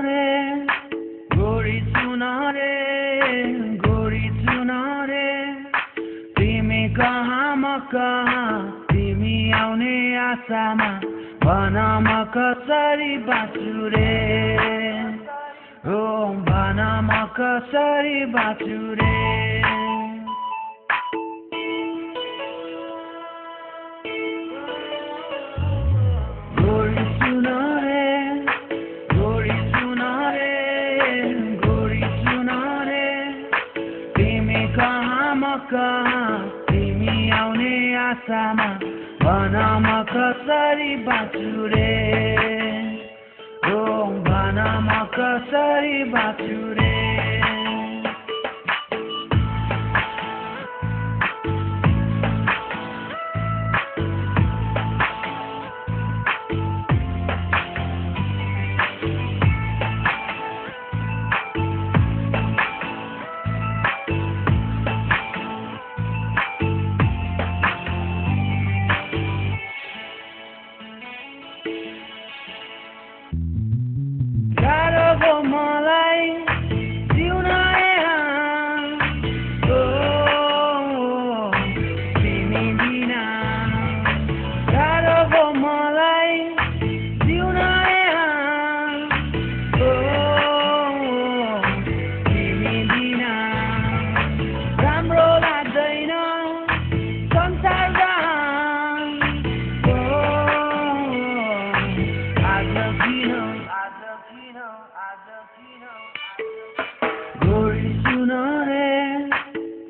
रे गोरी सुन रे गोरी सुन रे तिमी कहाँ म कहाँ तिमी आउने आशामा भन म कसरी बाँच्छु रे ओ भन म कसरी बाँच्छु रे कहाँ तिमी आउने आशामा भन म कसरी बाँच्छु रे ओ भन म कसरी बाँच्छु रे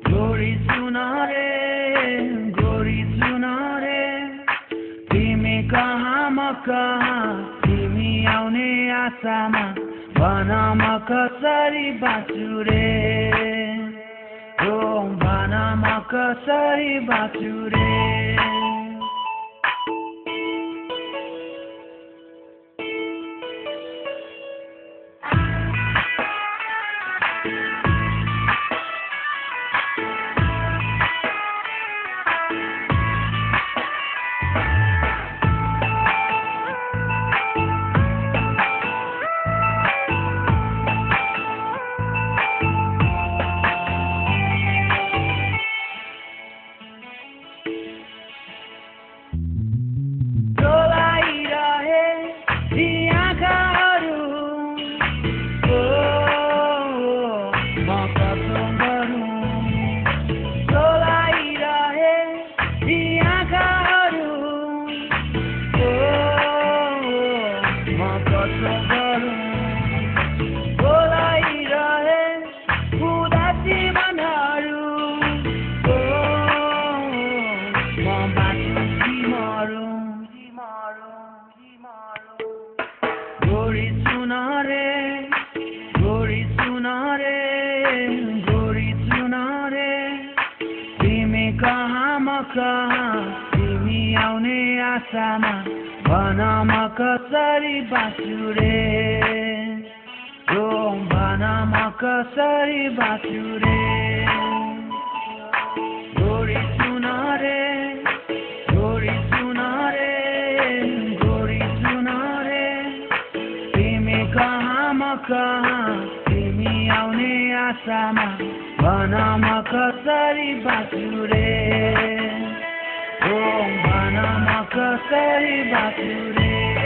गोरी सुन रे गोरी सुन रे तिमी कहाँ म कहाँ तिमी आउने आशामा भन म कसरी बाँच्छु रे ओ भन म कसरी बाँच्छु रे गोरी सुन रे गोरी सुन रे तिमी कहाँ म कहाँ तिमी आउने आशामा भन म कसरी बाँच्छु रे ओ भन म कसरी बाँच्छु रे गोरी सुन रे गोरी सुन रे तिमी कहाँ म कहाँ तिमी आउने आशामा भन म कसरी बाँच्छु रे ओ भन म कसरी बाँच्छु रे